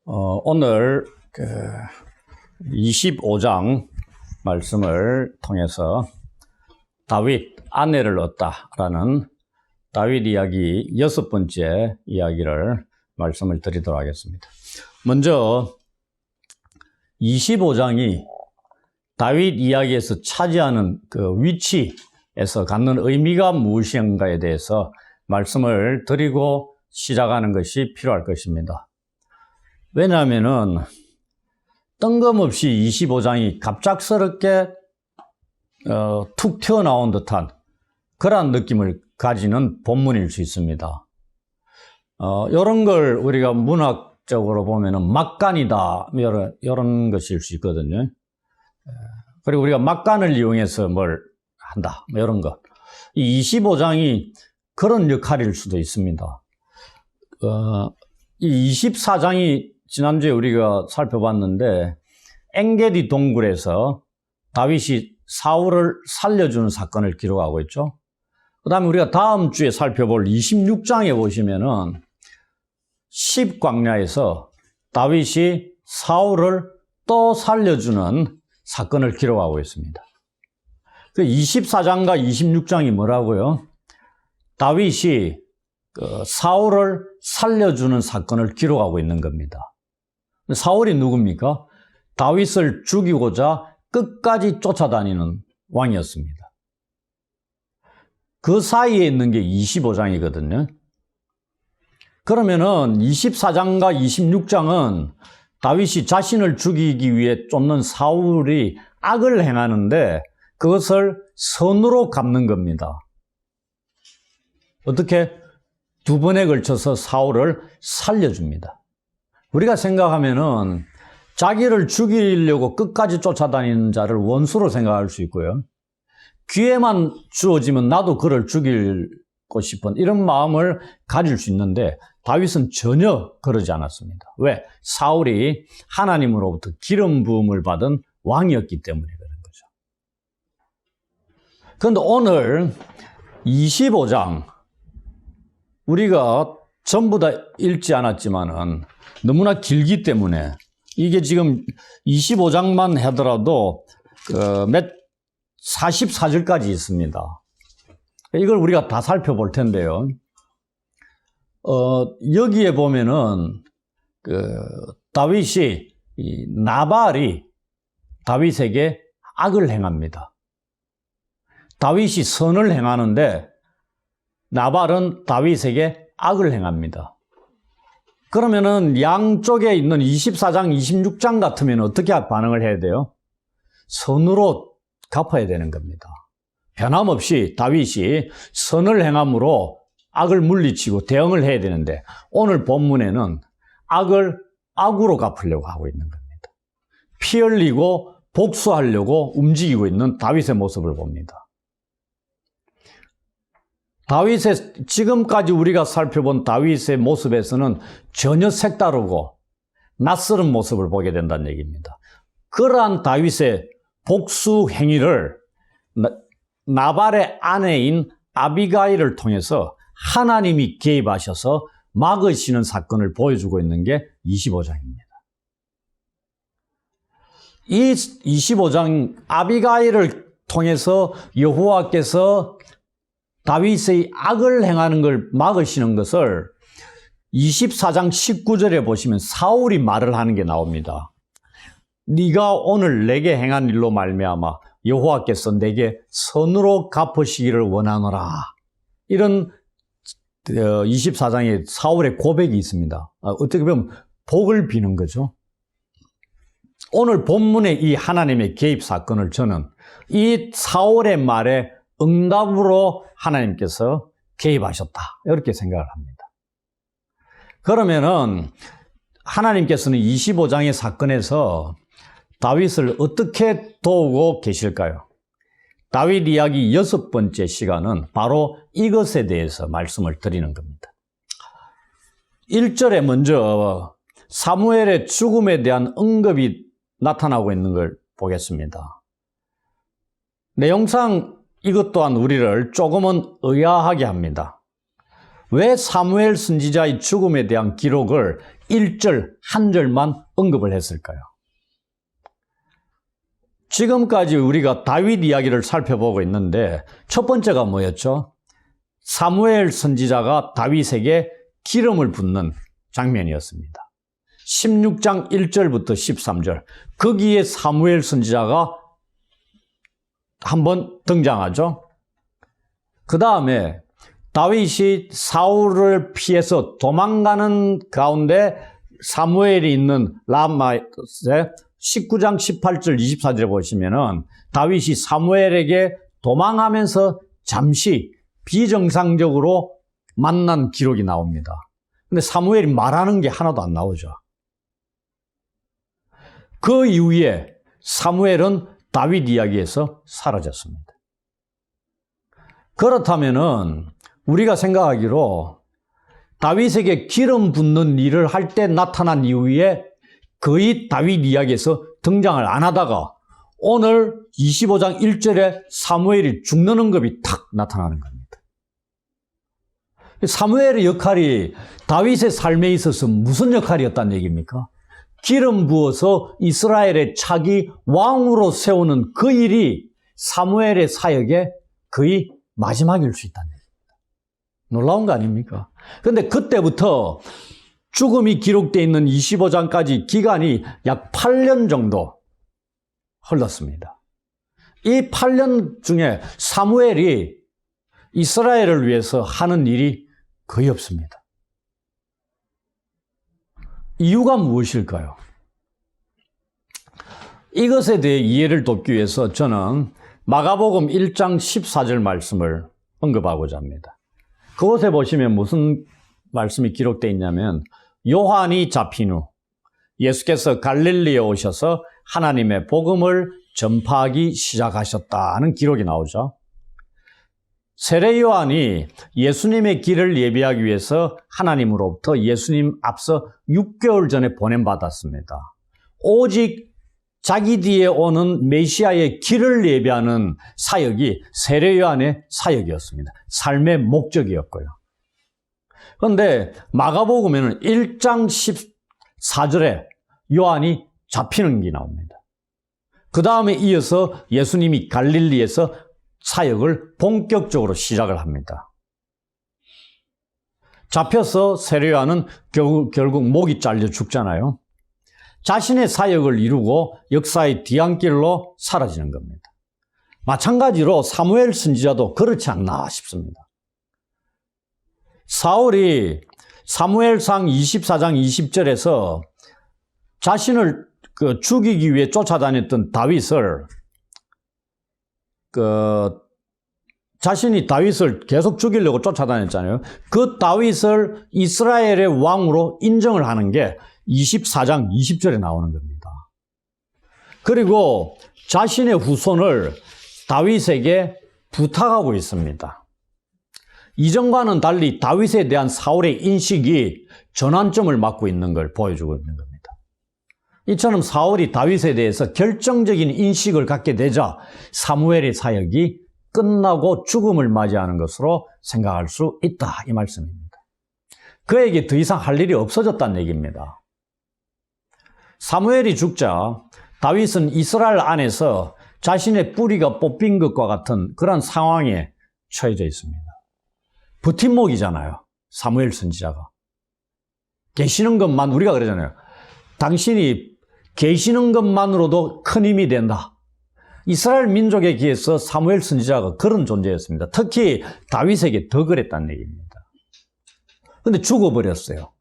오늘 25장 말씀을 통해서 다윗 아내를 얻다라는 다윗 이야기 6번째 이야기를 말씀을 드리도록 하겠습니다. 먼저 25장이 다윗 이야기에서 차지하는 그 위치에서 갖는 의미가 무엇인가에 대해서 말씀을 드리고 시작하는 것이 필요할 것입니다. 왜냐하면은 뜬금없이 25장이 갑작스럽게 툭 튀어나온 듯한 그러한 느낌을 가지는 본문일 수 있습니다. 이런 걸 우리가 문학적으로 보면은 막간이다 이런 것일 수 있거든요. 그리고 우리가 막간을 이용해서 뭘 한다 이런 것. 이 25장이 그런 역할일 수도 있습니다. 이 24장이 지난주에 우리가 살펴봤는데 엔게디 동굴에서 다윗이 사울을 살려주는 사건을 기록하고 있죠. 그 다음에 우리가 다음 주에 살펴볼 26장에 보시면은 십광야에서 다윗이 사울을 또 살려주는 사건을 기록하고 있습니다. 그 24장과 26장이 뭐라고요? 다윗이 사울을 살려주는 사건을 기록하고 있는 겁니다. 사울이 누굽니까? 다윗을 죽이고자 끝까지 쫓아다니는 왕이었습니다. 그 사이에 있는 게 25장이거든요. 그러면은 24장과 26장은 다윗이 자신을 죽이기 위해 쫓는 사울이 악을 행하는데 그것을 선으로 갚는 겁니다. 어떻게? 두 번에 걸쳐서 사울을 살려줍니다. 우리가 생각하면은 자기를 죽이려고 끝까지 쫓아다니는 자를 원수로 생각할 수 있고요. 기회만 주어지면 나도 그를 죽이고 싶은 이런 마음을 가질 수 있는데 다윗은 전혀 그러지 않았습니다. 왜? 사울이 하나님으로부터 기름 부음을 받은 왕이었기 때문에 그런 거죠. 그런데 오늘 25장 우리가 전부 다 읽지 않았지만은 너무나 길기 때문에 이게 지금 25장만 하더라도 44절까지 있습니다. 이걸 우리가 다 살펴볼 텐데요. 여기에 보면은 다윗이 나발이 다윗에게 악을 행합니다. 다윗이 선을 행하는데 나발은 다윗에게 악을 행합니다. 그러면은 양쪽에 있는 24장, 26장 같으면 어떻게 반응을 해야 돼요? 선으로 갚아야 되는 겁니다. 변함없이 다윗이 선을 행함으로 악을 물리치고 대응을 해야 되는데 오늘 본문에는 악을 악으로 갚으려고 하고 있는 겁니다. 피 흘리고 복수하려고 움직이고 있는 다윗의 모습을 봅니다. 다윗의 지금까지 우리가 살펴본 다윗의 모습에서는 전혀 색다르고 낯설은 모습을 보게 된다는 얘기입니다. 그러한 다윗의 복수 행위를 나발의 아내인 아비가일을 통해서 하나님이 개입하셔서 막으시는 사건을 보여주고 있는 게 25장입니다. 이 25장 아비가일을 통해서 여호와께서 다윗의 악을 행하는 걸 막으시는 것을 24장 19절에 보시면 사울이 말을 하는 게 나옵니다. 네가 오늘 내게 행한 일로 말미암아 여호와께서 내게 선으로 갚으시기를 원하노라. 이런 24장에 사울의 고백이 있습니다. 어떻게 보면 복을 비는 거죠. 오늘 본문의 이 하나님의 개입 사건을 저는 이 사울의 말에 응답으로 하나님께서 개입하셨다. 이렇게 생각을 합니다. 그러면은 하나님께서는 25장의 사건에서 다윗을 어떻게 도우고 계실까요? 다윗 이야기 6번째 시간은 바로 이것에 대해서 말씀을 드리는 겁니다. 1절에 먼저 사무엘의 죽음에 대한 언급이 나타나고 있는 걸 보겠습니다. 내용상 이것 또한 우리를 조금은 의아하게 합니다. 왜 사무엘 선지자의 죽음에 대한 기록을 1절, 한 절만 언급을 했을까요? 지금까지 우리가 다윗 이야기를 살펴보고 있는데 첫 번째가 뭐였죠? 사무엘 선지자가 다윗에게 기름을 붓는 장면이었습니다. 16장 1절부터 13절. 거기에 사무엘 선지자가 한번 등장하죠. 그 다음에 다윗이 사울을 피해서 도망가는 가운데 사무엘이 있는 라마에 19장 18절 24절에 보시면은 다윗이 사무엘에게 도망하면서 잠시 비정상적으로 만난 기록이 나옵니다. 근데 사무엘이 말하는 게 하나도 안 나오죠. 그 이후에 사무엘은 다윗 이야기에서 사라졌습니다. 그렇다면은 우리가 생각하기로 다윗에게 기름 붓는 일을 할 때 나타난 이후에 거의 다윗 이야기에서 등장을 안 하다가 오늘 25장 1절에 사무엘이 죽는 언급이 탁 나타나는 겁니다. 사무엘의 역할이 다윗의 삶에 있어서 무슨 역할이었다는 얘기입니까? 기름 부어서 이스라엘의 차기 왕으로 세우는 그 일이 사무엘의 사역의 거의 마지막일 수 있다는 얘기입니다. 놀라운 거 아닙니까? 그런데 그때부터 죽음이 기록되어 있는 25장까지 기간이 약 8년 정도 흘렀습니다. 이 8년 중에 사무엘이 이스라엘을 위해서 하는 일이 거의 없습니다. 이유가 무엇일까요? 이것에 대해 이해를 돕기 위해서 저는 마가복음 1장 14절 말씀을 언급하고자 합니다. 그곳에 보시면 무슨 말씀이 기록되어 있냐면 요한이 잡힌 후 예수께서 갈릴리에 오셔서 하나님의 복음을 전파하기 시작하셨다는 기록이 나오죠. 세례 요한이 예수님의 길을 예비하기 위해서 하나님으로부터 예수님 앞서 6개월 전에 보냄받았습니다. 오직 자기 뒤에 오는 메시아의 길을 예비하는 사역이 세례 요한의 사역이었습니다. 삶의 목적이었고요. 그런데 마가복음에는 1장 14절에 요한이 잡히는 게 나옵니다. 그 다음에 이어서 예수님이 갈릴리에서 사역을 본격적으로 시작을 합니다. 잡혀서 세례 요한은 결국 목이 잘려 죽잖아요. 자신의 사역을 이루고 역사의 뒤안길로 사라지는 겁니다. 마찬가지로 사무엘 선지자도 그렇지 않나 싶습니다. 사울이 사무엘상 24장 20절에서 자신을 죽이기 위해 쫓아다녔던 다윗을 자신이 다윗을 계속 죽이려고 쫓아다녔잖아요. 그 다윗을 이스라엘의 왕으로 인정을 하는 게 24장 20절에 나오는 겁니다. 그리고 자신의 후손을 다윗에게 부탁하고 있습니다. 이전과는 달리 다윗에 대한 사울의 인식이 전환점을 맞고 있는 걸 보여주고 있는 겁니다. 이처럼 사울이 다윗에 대해서 결정적인 인식을 갖게 되자 사무엘의 사역이 끝나고 죽음을 맞이하는 것으로 생각할 수 있다, 이 말씀입니다. 그에게 더 이상 할 일이 없어졌다는 얘기입니다. 사무엘이 죽자 다윗은 이스라엘 안에서 자신의 뿌리가 뽑힌 것과 같은 그런 상황에 처해져 있습니다. 버팀목이잖아요, 사무엘 선지자가. 계시는 것만, 우리가 그러잖아요. 당신이 계시는 것만으로도 큰 힘이 된다. 이스라엘 민족에 비해서 사무엘 선지자가 그런 존재였습니다. 특히 다윗에게 더 그랬다는 얘기입니다. 그런데 죽어버렸어요.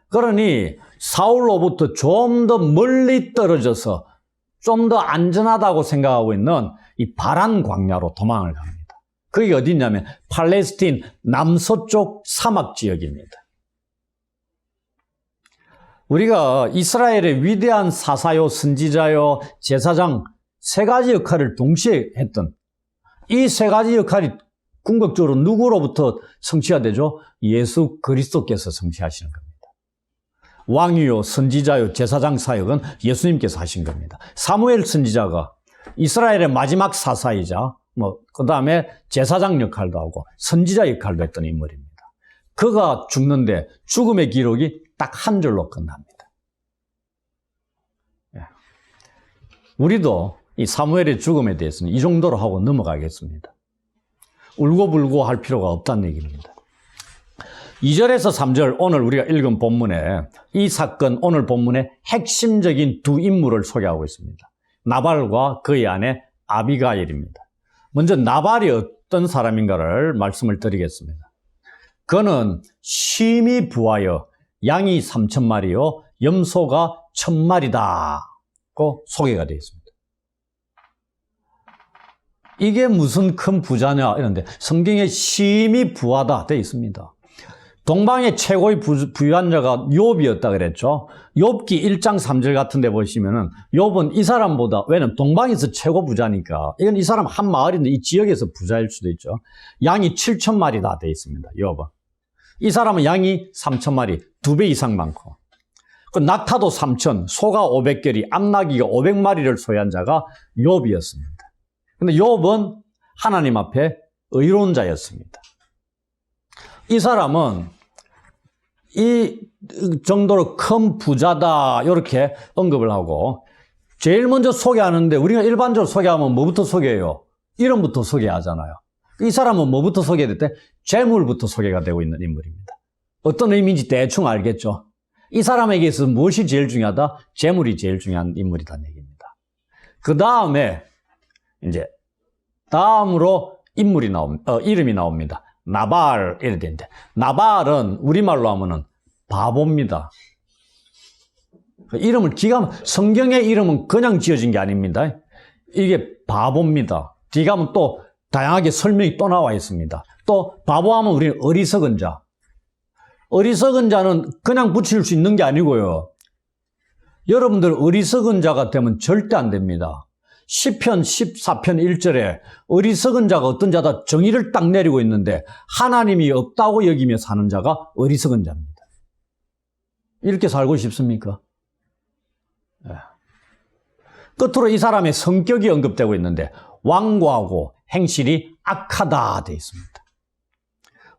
그러니 사울로부터 좀 더 멀리 떨어져서 좀 더 안전하다고 생각하고 있는 이 바란 광야로 도망을 갑니다. 그게 어디냐면 팔레스틴 남서쪽 사막 지역입니다. 우리가 이스라엘의 위대한 사사요, 선지자요, 제사장 세 가지 역할을 동시에 했던 이 세 가지 역할이 궁극적으로 누구로부터 성취가 되죠? 예수 그리스도께서 성취하시는 겁니다. 왕이요, 선지자요, 제사장 사역은 예수님께서 하신 겁니다. 사무엘 선지자가 이스라엘의 마지막 사사이자 그 다음에 제사장 역할도 하고 선지자 역할도 했던 인물입니다. 그가 죽는데 죽음의 기록이 딱 한 줄로 끝납니다. 우리도 이 사무엘의 죽음에 대해서는 이 정도로 하고 넘어가겠습니다. 울고불고 할 필요가 없다는 얘기입니다. 2절에서 3절 오늘 우리가 읽은 본문에 이 사건 오늘 본문의 핵심적인 두 인물을 소개하고 있습니다. 나발과 그의 아내 아비가일입니다. 먼저 나발이 어떤 사람인가를 말씀을 드리겠습니다. 그는 심히 부하여 양이 3,000마리요 염소가 1,000마리다고 소개가 되어 있습니다. 이게 무슨 큰 부자냐 이런데 성경에 심히 부하다 되어 있습니다. 동방의 최고의 부유한 자가 욥이었다 그랬죠. 욥기 1장 3절 같은 데 보시면은 욥은 이 사람보다, 왜냐면 동방에서 최고 부자니까 이건 이 사람 한 마을인데 이 지역에서 부자일 수도 있죠. 양이 7,000마리다 되어 있습니다. 욥은. 이 사람은 양이 3,000마리, 2배 이상 많고, 그 낙타도 3,000, 소가 500결이, 암나귀가 500마리를 소유한 자가 욥이었습니다. 근데 욥은 하나님 앞에 의로운 자였습니다. 이 사람은 이 정도로 큰 부자다 이렇게 언급을 하고, 제일 먼저 소개하는데 우리가 일반적으로 소개하면 뭐부터 소개해요? 이름부터 소개하잖아요. 이 사람은 뭐부터 소개될 때? 재물부터 소개가 되고 있는 인물입니다. 어떤 의미인지 대충 알겠죠? 이 사람에게 있어서 무엇이 제일 중요하다? 재물이 제일 중요한 인물이라는 얘기입니다. 그 다음에 이제 다음으로 이름이 나옵니다. 나발 이래 되는데, 나발은 우리말로 하면은 바보입니다. 이름을 성경의 이름은 그냥 지어진 게 아닙니다. 이게 바보입니다. 뒤가 가면 또 다양하게 설명이 또 나와 있습니다. 또 바보하면 우리는 어리석은 자. 어리석은 자는 그냥 붙일 수 있는 게 아니고요. 여러분들 어리석은 자가 되면 절대 안 됩니다. 시편 14편 1절에 어리석은 자가 어떤 자다 정의를 딱 내리고 있는데 하나님이 없다고 여기며 사는 자가 어리석은 자입니다. 이렇게 살고 싶습니까? 네. 끝으로 이 사람의 성격이 언급되고 있는데 완고하고 행실이 악하다 되어 있습니다.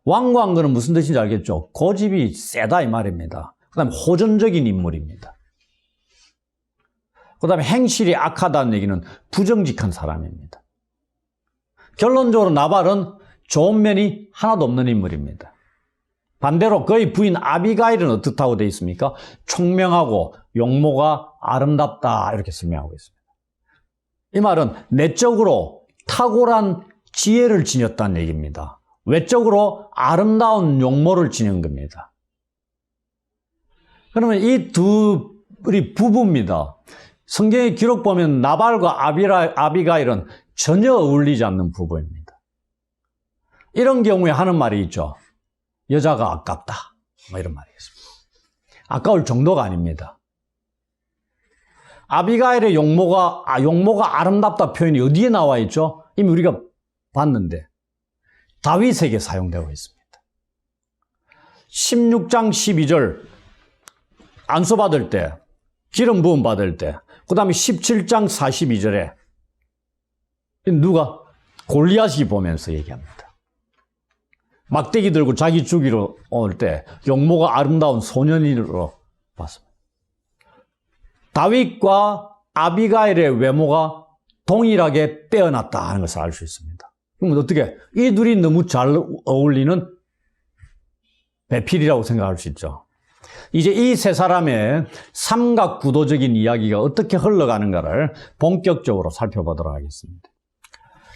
완고한 거는 무슨 뜻인지 알겠죠? 고집이 세다 이 말입니다. 그 다음에 호전적인 인물입니다. 그 다음에 행실이 악하다는 얘기는 부정직한 사람입니다. 결론적으로 나발은 좋은 면이 하나도 없는 인물입니다. 반대로 그의 부인 아비가일은 어떻다고 되어 있습니까? 총명하고 용모가 아름답다 이렇게 설명하고 있습니다. 이 말은 내적으로 탁월한 지혜를 지녔다는 얘기입니다. 외적으로 아름다운 용모를 지닌 겁니다. 그러면 이 둘이 부부입니다. 성경의 기록 보면 나발과 아비가일은 전혀 어울리지 않는 부부입니다. 이런 경우에 하는 말이 있죠. 여자가 아깝다. 뭐 이런 말이 있습니다. 아까울 정도가 아닙니다. 아비가일의 용모가 아름답다 표현이 어디에 나와 있죠? 이미 우리가 봤는데 다윗에게 사용되고 있습니다. 16장 12절 안수 받을 때, 기름 부음 받을 때, 그 다음에 17장 42절에 누가? 골리앗이 보면서 얘기합니다. 막대기 들고 자기 죽이러 올 때 용모가 아름다운 소년으로 봤습니다. 다윗과 아비가일의 외모가 동일하게 빼어났다 하는 것을 알 수 있습니다. 그럼 어떻게? 이 둘이 너무 잘 어울리는 배필이라고 생각할 수 있죠. 이제 이 세 사람의 삼각구도적인 이야기가 어떻게 흘러가는가를 본격적으로 살펴보도록 하겠습니다.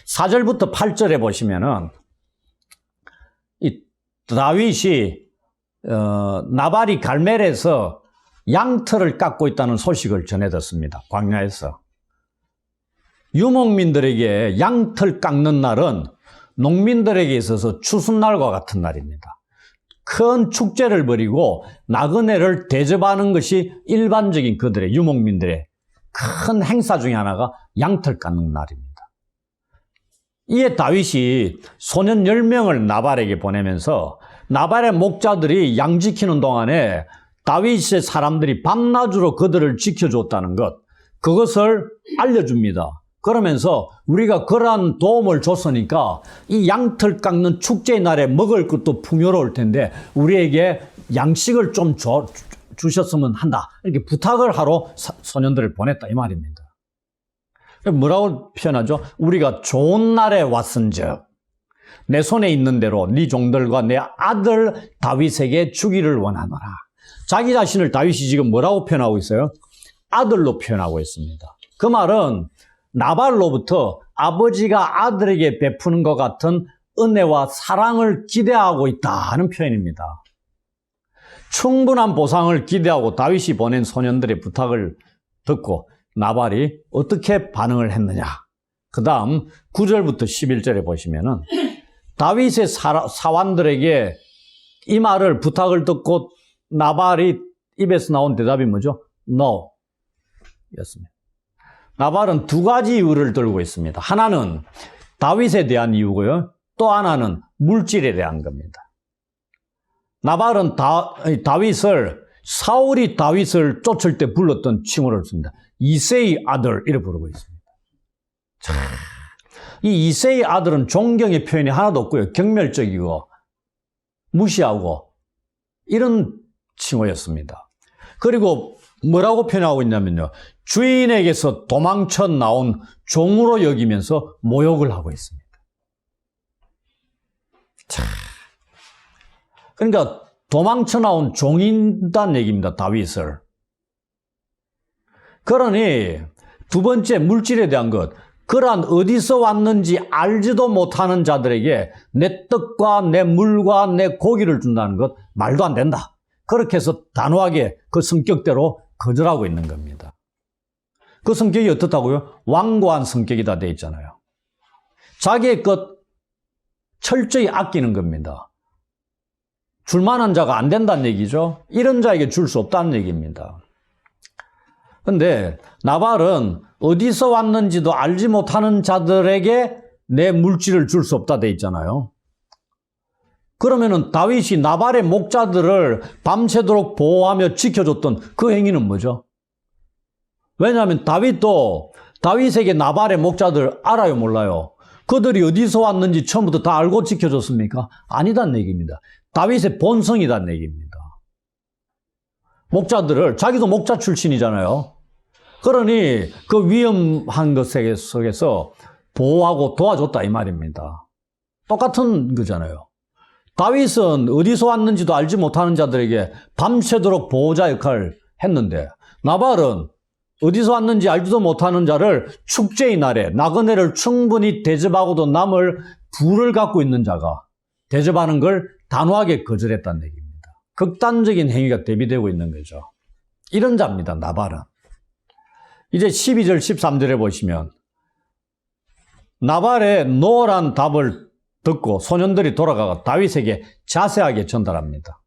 4절부터 8절에 보시면은 이 다윗이 나발이 갈멜에서 양털을 깎고 있다는 소식을 전해 듣습니다. 광야에서. 유목민들에게 양털 깎는 날은 농민들에게 있어서 추수날과 같은 날입니다. 큰 축제를 벌이고 나그네를 대접하는 것이 일반적인 그들의 유목민들의 큰 행사 중에 하나가 양털 깎는 날입니다. 이에 다윗이 소년 10명을 나발에게 보내면서 나발의 목자들이 양 지키는 동안에 다윗의 사람들이 밤낮으로 그들을 지켜줬다는 것, 그것을 알려줍니다. 그러면서 우리가 그러한 도움을 줬으니까 이 양털 깎는 축제의 날에 먹을 것도 풍요로울 텐데 우리에게 양식을 좀 주셨으면 한다. 이렇게 부탁을 하러 소년들을 보냈다 이 말입니다. 뭐라고 표현하죠? 우리가 좋은 날에 왔은즉 내 손에 있는 대로 네 종들과 내 아들 다윗에게 주기를 원하노라. 자기 자신을 다윗이 지금 뭐라고 표현하고 있어요? 아들로 표현하고 있습니다. 그 말은 나발로부터 아버지가 아들에게 베푸는 것 같은 은혜와 사랑을 기대하고 있다는 표현입니다. 충분한 보상을 기대하고 다윗이 보낸 소년들의 부탁을 듣고 나발이 어떻게 반응을 했느냐. 그 다음 9절부터 11절에 보시면은 다윗의 사환들에게 이 말을 부탁을 듣고 나발이 입에서 나온 대답이 뭐죠? No 였습니다. 나발은 두 가지 이유를 들고 있습니다. 하나는 다윗에 대한 이유고요. 또 하나는 물질에 대한 겁니다. 나발은 사울이 다윗을 쫓을 때 불렀던 칭호를 씁니다. 이새의 아들 이렇게 부르고 있습니다. 자, 이 이새의 아들은 존경의 표현이 하나도 없고요. 경멸적이고 무시하고 이런 칭호였습니다. 그리고 뭐라고 표현하고 있냐면요. 주인에게서 도망쳐 나온 종으로 여기면서 모욕을 하고 있습니다. 자, 그러니까 도망쳐 나온 종인다는 얘기입니다. 다윗을. 그러니 두 번째 물질에 대한 것. 그러한 어디서 왔는지 알지도 못하는 자들에게 내 떡과 내 물과 내 고기를 준다는 것 말도 안 된다. 그렇게 해서 단호하게 그 성격대로 거절하고 있는 겁니다. 그 성격이 어떻다고요? 완고한 성격이다 돼 있잖아요. 자기의 것 철저히 아끼는 겁니다. 줄만한 자가 안 된다는 얘기죠. 이런 자에게 줄 수 없다는 얘기입니다. 그런데 나발은 어디서 왔는지도 알지 못하는 자들에게 내 물질을 줄 수 없다 돼 있잖아요. 그러면은 다윗이 나발의 목자들을 밤새도록 보호하며 지켜줬던 그 행위는 뭐죠? 왜냐하면 다윗도 다윗에게 나발의 목자들 알아요, 몰라요? 그들이 어디서 왔는지 처음부터 다 알고 지켜줬습니까? 아니다는 얘기입니다. 다윗의 본성이다는 얘기입니다. 목자들을, 자기도 목자 출신이잖아요. 그러니 그 위험한 것 속에서 보호하고 도와줬다 이 말입니다. 똑같은 거잖아요. 다윗은 어디서 왔는지도 알지 못하는 자들에게 밤새도록 보호자 역할을 했는데 나발은 어디서 왔는지 알지도 못하는 자를 축제의 날에 나그네를 충분히 대접하고도 남을 부를 갖고 있는 자가 대접하는 걸 단호하게 거절했다는 얘기입니다. 극단적인 행위가 대비되고 있는 거죠. 이런 자입니다. 나발은. 이제 12절 13절에 보시면 나발의 노란 답을 듣고 소년들이 돌아가서 다윗에게 자세하게 전달합니다.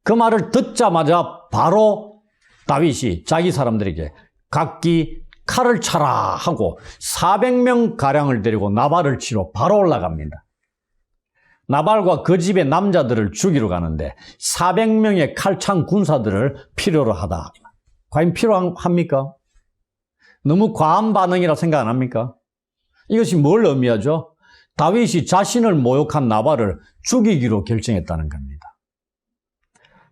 그 말을 듣자마자 바로 다윗이 자기 사람들에게 각기 칼을 차라 하고 400명 가량을 데리고 나발을 치러 바로 올라갑니다. 나발과 그 집의 남자들을 죽이러 가는데 400명의 칼창 군사들을 필요로 하다. 과연 필요합니까? 너무 과한 반응이라 생각 안 합니까? 이것이 뭘 의미하죠? 다윗이 자신을 모욕한 나발을 죽이기로 결정했다는 겁니다.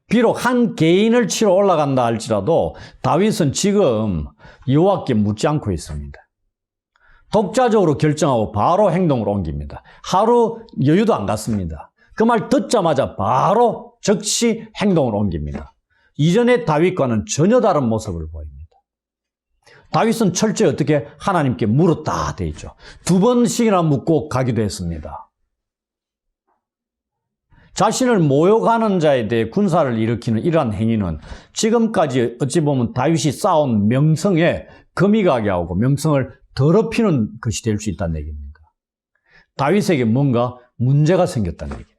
비록 한 개인을 치러 올라간다 할지라도 다윗은 지금 여호와께 묻지 않고 있습니다. 독자적으로 결정하고 바로 행동으로 옮깁니다. 하루 여유도 안 갖습니다. 그 말 듣자마자 바로 즉시 행동으로 옮깁니다. 이전의 다윗과는 전혀 다른 모습을 보입니다. 다윗은 철저히 어떻게 하나님께 물었다 돼 있죠. 2번씩이나 묻고 가기도 했습니다. 자신을 모욕하는 자에 대해 군사를 일으키는 이러한 행위는 지금까지 어찌 보면 다윗이 쌓은 명성에 금이 가게 하고 명성을 더럽히는 것이 될 수 있다는 얘기입니다. 다윗에게 뭔가 문제가 생겼다는 얘기입니다.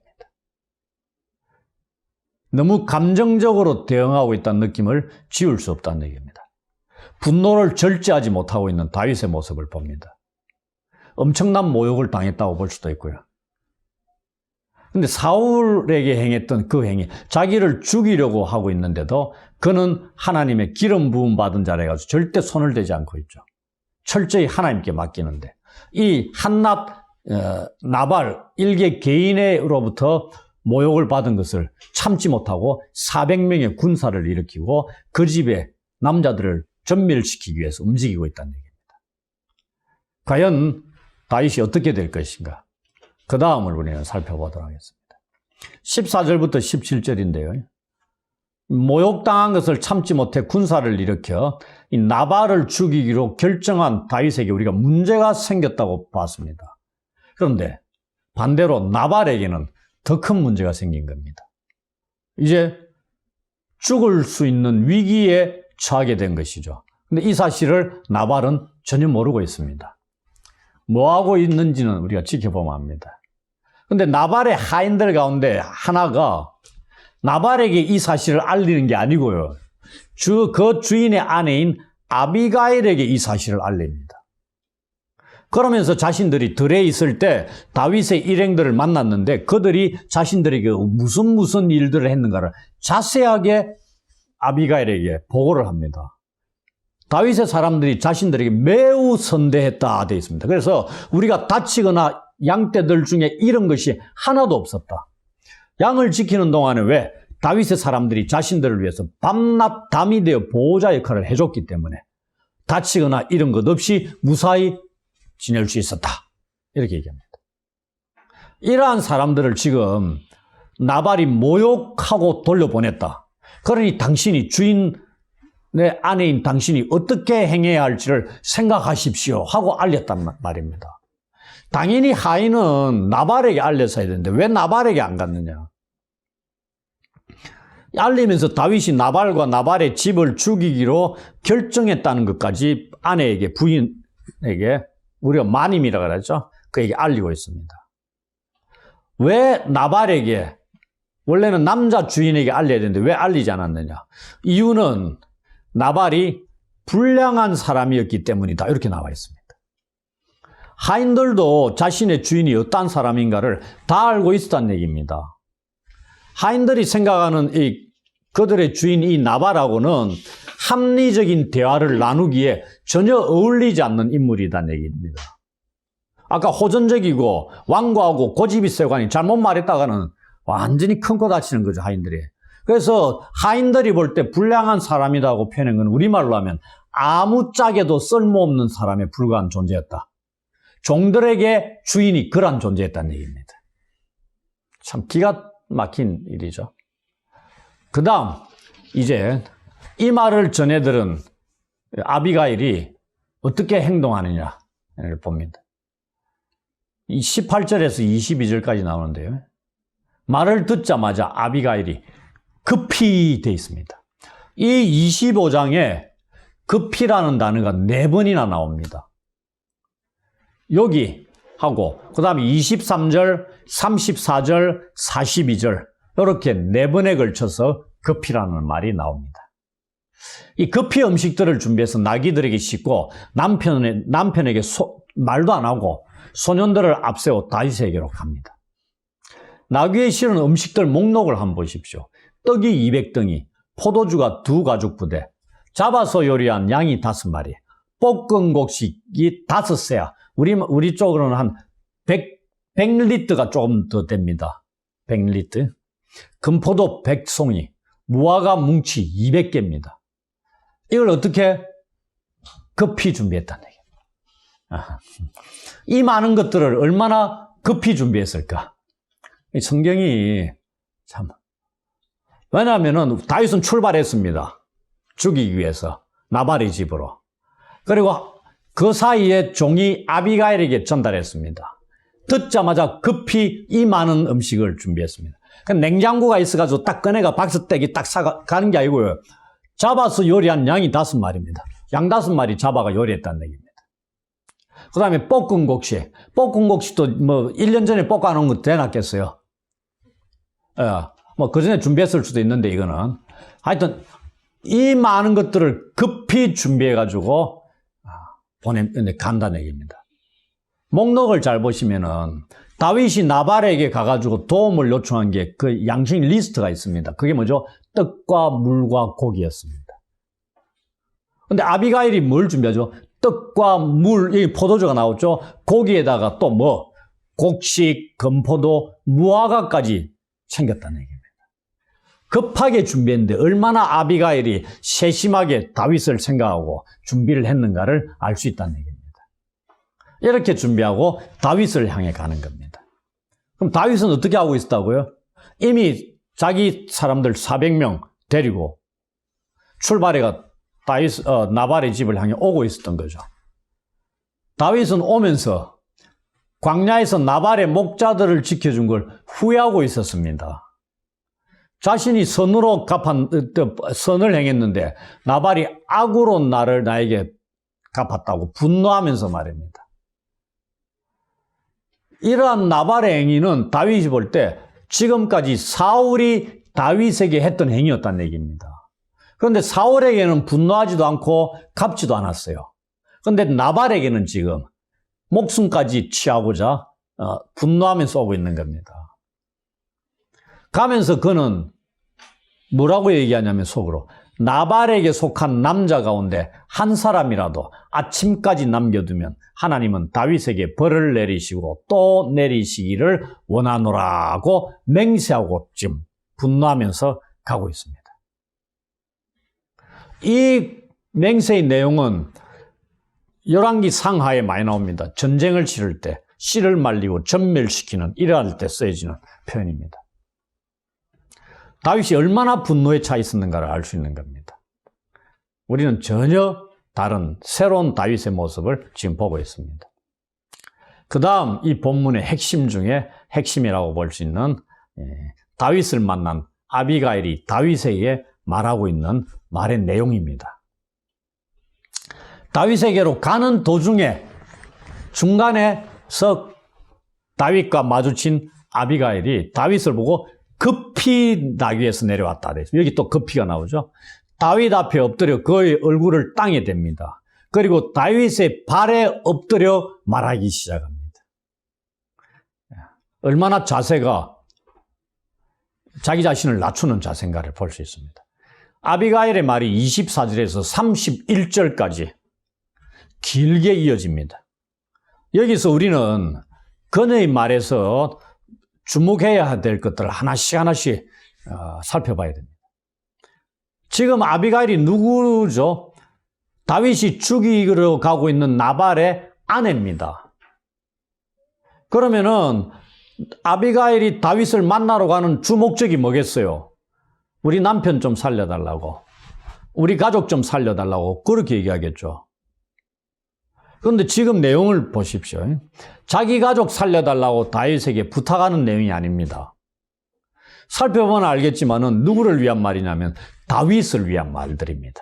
너무 감정적으로 대응하고 있다는 느낌을 지울 수 없다는 얘기입니다. 분노를 절제하지 못하고 있는 다윗의 모습을 봅니다. 엄청난 모욕을 당했다고 볼 수도 있고요. 근데 사울에게 행했던 그 행위, 자기를 죽이려고 하고 있는데도 그는 하나님의 기름 부음 받은 자라 해가지고 절대 손을 대지 않고 있죠. 철저히 하나님께 맡기는데 이 한낱 나발 일개 개인으로부터 모욕을 받은 것을 참지 못하고 400명의 군사를 일으키고 그 집에 남자들을 전멸시키기 위해서 움직이고 있다는 얘기입니다. 과연 다윗이 어떻게 될 것인가? 그 다음을 우리는 살펴보도록 하겠습니다. 14절부터 17절인데요. 모욕당한 것을 참지 못해 군사를 일으켜 이 나발을 죽이기로 결정한 다윗에게 우리가 문제가 생겼다고 봤습니다. 그런데 반대로 나발에게는 더 큰 문제가 생긴 겁니다. 이제 죽을 수 있는 위기에 처하게 된 것이죠. 근데 이 사실을 나발은 전혀 모르고 있습니다. 뭐 하고 있는지는 우리가 지켜보면 압니다. 근데 나발의 하인들 가운데 하나가 나발에게 이 사실을 알리는 게 아니고요. 그 주인의 아내인 아비가일에게 이 사실을 알립니다. 그러면서 자신들이 들에 있을 때 다윗의 일행들을 만났는데 그들이 자신들에게 무슨 일들을 했는가를 자세하게 아비가일에게 보고를 합니다. 다윗의 사람들이 자신들에게 매우 선대했다 되어 있습니다. 그래서 우리가 다치거나 양떼들 중에 이런 것이 하나도 없었다. 양을 지키는 동안에 왜 다윗의 사람들이 자신들을 위해서 밤낮 담이 되어 보호자 역할을 해줬기 때문에 다치거나 이런 것 없이 무사히 지낼 수 있었다. 이렇게 얘기합니다. 이러한 사람들을 지금 나발이 모욕하고 돌려보냈다. 그러니 당신이 주인의 아내인 당신이 어떻게 행해야 할지를 생각하십시오 하고 알렸단 말입니다. 당연히 하인은 나발에게 알렸어야 되는데 왜 나발에게 안 갔느냐? 알리면서 다윗이 나발과 나발의 집을 죽이기로 결정했다는 것까지 아내에게 부인에게 우리가 마님이라고 그러죠. 그에게 알리고 있습니다. 왜 나발에게 원래는 남자 주인에게 알려야 되는데 왜 알리지 않았느냐? 이유는 나발이 불량한 사람이었기 때문이다. 이렇게 나와 있습니다. 하인들도 자신의 주인이 어떤 사람인가를 다 알고 있었다는 얘기입니다. 하인들이 생각하는 그들의 주인 이 나발하고는 합리적인 대화를 나누기에 전혀 어울리지 않는 인물이라는 얘기입니다. 아까 호전적이고 완고하고 고집이 세고 하니 잘못 말했다가는 완전히 큰 코 다치는 거죠, 하인들이. 그래서 하인들이 볼 때 불량한 사람이라고 표현한 건 우리말로 하면 아무짝에도 쓸모없는 사람에 불과한 존재였다. 종들에게 주인이 그러한 존재였다는 얘기입니다. 참 기가 막힌 일이죠. 그 다음 이제 이 말을 전해들은 아비가일이 어떻게 행동하느냐를 봅니다. 이 18절에서 22절까지 나오는데요. 말을 듣자마자 아비가일이 급히 돼 있습니다. 이 25장에 급히라는 단어가 4번이나 나옵니다. 여기 하고 그 다음에 23절, 34절, 42절 이렇게 4번에 걸쳐서 급히라는 말이 나옵니다. 이 급히 음식들을 준비해서 나귀들에게 싣고 남편에게 말도 안 하고 소년들을 앞세워 다윗에게로 갑니다. 나귀에 실은 음식들 목록을 한번 보십시오. 떡이 200덩이, 포도주가 2가죽 부대, 잡아서 요리한 양이 5마리, 볶은 곡식이 5세야. 우리 쪽으로는 한 100리터가 조금 더 됩니다. 100리터. 금포도 100송이, 무화과 뭉치 200개입니다. 이걸 어떻게 급히 준비했다는 얘기예요. 이 많은 것들을 얼마나 급히 준비했을까? 성경이 참. 왜냐하면 다윗은 출발했습니다. 죽이기 위해서 나발의 집으로. 그리고 그 사이에 종이 아비가일에게 전달했습니다. 듣자마자 급히 이 많은 음식을 준비했습니다. 냉장고가 있어가지고 딱 꺼내가 박스떼기 딱 가는 게 아니고요. 잡아서 요리한 양이 5마리입니다. 양 5마리 잡아가 요리했다는 얘기입니다. 그 다음에 볶은 곡식. 볶은 곡식도 1년 전에 볶아놓은 거 대놨겠어요. 그 전에 준비했을 수도 있는데 이거는. 하여튼, 이 많은 것들을 급히 준비해가지고 간다는 얘기입니다. 목록을 잘 보시면은 다윗이 나발에게 가가지고 도움을 요청한 게 그 양식 리스트가 있습니다. 그게 뭐죠? 떡과 물과 고기였습니다. 근데 아비가일이 뭘 준비하죠? 떡과 물, 이 포도주가 나오죠. 고기에다가 또 뭐 곡식, 건포도, 무화과까지 챙겼다는 얘기입니다. 급하게 준비했는데 얼마나 아비가일이 세심하게 다윗을 생각하고 준비를 했는가를 알 수 있다는 얘기입니다. 이렇게 준비하고 다윗을 향해 가는 겁니다. 그럼 다윗은 어떻게 하고 있었다고요? 이미 자기 사람들 400명 데리고 출발해가 나발의 집을 향해 오고 있었던 거죠. 다윗은 오면서 광야에서 나발의 목자들을 지켜준 걸 후회하고 있었습니다. 자신이 선을 행했는데 나발이 악으로 나에게 갚았다고 분노하면서 말입니다. 이러한 나발의 행위는 다윗이 볼 때 지금까지 사울이 다윗에게 했던 행위였다는 얘기입니다. 그런데 사울에게는 분노하지도 않고 갚지도 않았어요. 그런데 나발에게는 지금 목숨까지 취하고자 분노하면서 오고 있는 겁니다. 가면서 그는 뭐라고 얘기하냐면 속으로 나발에게 속한 남자 가운데 한 사람이라도 아침까지 남겨두면 하나님은 다윗에게 벌을 내리시고 또 내리시기를 원하노라고 맹세하고 지금 분노하면서 가고 있습니다. 이 맹세의 내용은 열왕기 상하에 많이 나옵니다. 전쟁을 치를 때 씨를 말리고 전멸시키는 이러할 때 쓰여지는 표현입니다. 다윗이 얼마나 분노에 차 있었는가를 알 수 있는 겁니다. 우리는 전혀 다른 새로운 다윗의 모습을 지금 보고 있습니다. 그 다음 이 본문의 핵심 중에 핵심이라고 볼 수 있는 다윗을 만난 아비가일이 다윗에게 말하고 있는 말의 내용입니다. 다윗에게로 가는 도중에 중간에서 다윗과 마주친 아비가일이 다윗을 보고 급히 나귀에서 내려왔다. 여기 또 급히가 나오죠. 다윗 앞에 엎드려 그의 얼굴을 땅에 댑니다. 그리고 다윗의 발에 엎드려 말하기 시작합니다. 얼마나 자세가 자기 자신을 낮추는 자세인가를 볼 수 있습니다. 아비가일의 말이 24절에서 31절까지 길게 이어집니다. 여기서 우리는 그녀의 말에서 주목해야 될 것들을 하나씩 살펴봐야 됩니다. 지금 아비가일이 누구죠? 다윗이 죽이러 가고 있는 나발의 아내입니다. 그러면은 아비가일이 다윗을 만나러 가는 주 목적이 뭐겠어요? 우리 남편 좀 살려달라고, 우리 가족 좀 살려달라고 그렇게 얘기하겠죠. 그런데 지금 내용을 보십시오. 자기 가족 살려달라고 다윗에게 부탁하는 내용이 아닙니다. 살펴보면 알겠지만은 누구를 위한 말이냐면 다윗을 위한 말들입니다.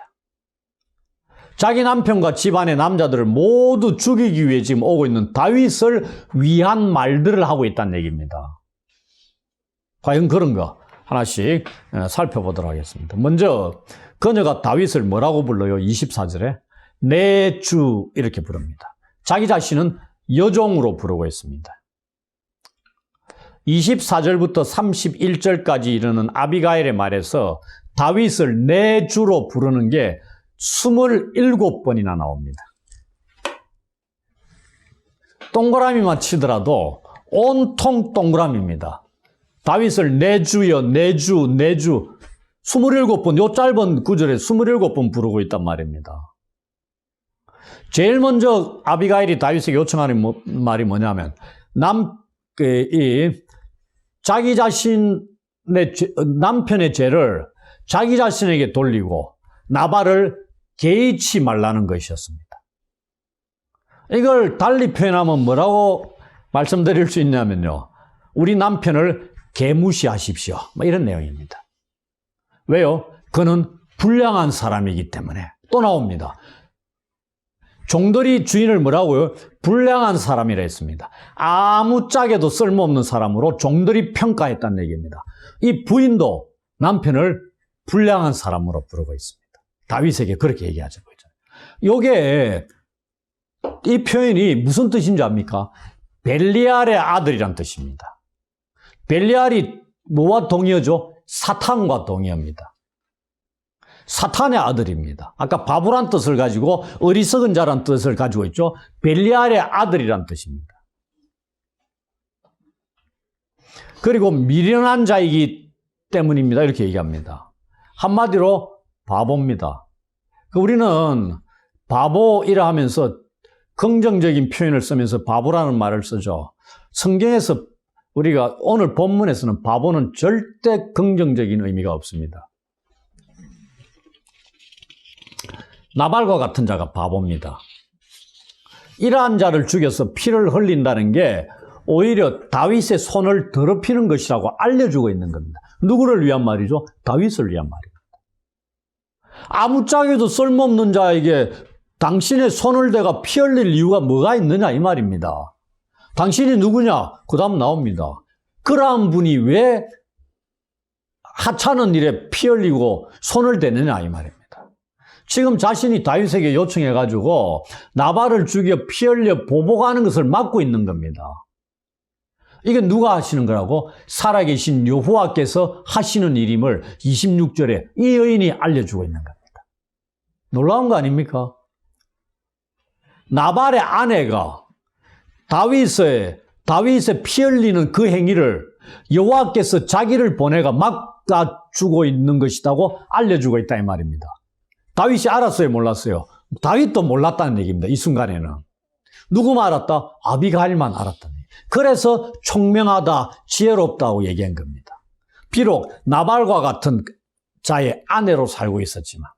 자기 남편과 집안의 남자들을 모두 죽이기 위해 지금 오고 있는 다윗을 위한 말들을 하고 있다는 얘기입니다. 과연 그런가? 하나씩 살펴보도록 하겠습니다. 먼저 그녀가 다윗을 뭐라고 불러요? 24절에 내 주 이렇게 부릅니다. 자기 자신은 여종으로 부르고 있습니다. 24절부터 31절까지 이르는 아비가일의 말에서 다윗을 내 주로 부르는 게 27번이나 나옵니다. 동그라미만 치더라도 온통 동그라미입니다. 다윗을 내 주여, 내 주, 내 주 27번, 요 짧은 구절에 27번 부르고 있단 말입니다. 제일 먼저 아비가일이 다윗에게 요청하는 말이 뭐냐면 자기 자신의 남편의 죄를 자기 자신에게 돌리고 나발을 개의치 말라는 것이었습니다. 이걸 달리 표현하면 뭐라고 말씀드릴 수 있냐면요. 우리 남편을 개무시하십시오. 이런 내용입니다. 왜요? 그는 불량한 사람이기 때문에. 또 나옵니다. 종들이 주인을 뭐라고요? 불량한 사람이라 했습니다. 아무짝에도 쓸모없는 사람으로 종들이 평가했다는 얘기입니다. 이 부인도 남편을 불량한 사람으로 부르고 있습니다. 다윗에게 그렇게 얘기하죠. 요게 이 표현이 무슨 뜻인지 압니까? 벨리알의 아들이란 뜻입니다. 벨리알이 뭐와 동의어죠? 사탄과 동의어입니다. 사탄의 아들입니다. 아까 바보란 뜻을 가지고 어리석은 자란 뜻을 가지고 있죠. 벨리알의 아들이란 뜻입니다. 그리고 미련한 자이기 때문입니다. 이렇게 얘기합니다. 한마디로 바보입니다. 우리는 바보이라 하면서 긍정적인 표현을 쓰면서 바보라는 말을 쓰죠. 성경에서 우리가 오늘 본문에서는 바보는 절대 긍정적인 의미가 없습니다. 나발과 같은 자가 바보입니다. 이러한 자를 죽여서 피를 흘린다는 게 오히려 다윗의 손을 더럽히는 것이라고 알려주고 있는 겁니다. 누구를 위한 말이죠? 다윗을 위한 말입니다. 아무짝에도 쓸모없는 자에게 당신의 손을 대가 피 흘릴 이유가 뭐가 있느냐 이 말입니다. 당신이 누구냐? 그 다음 나옵니다. 그러한 분이 왜 하찮은 일에 피 흘리고 손을 대느냐 이 말입니다. 지금 자신이 다윗에게 요청해가지고 나발을 죽여 피 흘려 보복하는 것을 막고 있는 겁니다. 이게 누가 하시는 거라고? 살아계신 여호와께서 하시는 일임을 26절에 이 여인이 알려주고 있는 겁니다. 놀라운 거 아닙니까? 나발의 아내가 다윗의 피 흘리는 그 행위를 여호와께서 자기를 보내가 막아주고 있는 것이라고 알려주고 있다 이 말입니다. 다윗이 알았어요? 몰랐어요? 다윗도 몰랐다는 얘기입니다. 이 순간에는. 누구만 알았다? 아비가일만 알았다는 얘기. 그래서 총명하다, 지혜롭다고 얘기한 겁니다. 비록 나발과 같은 자의 아내로 살고 있었지만.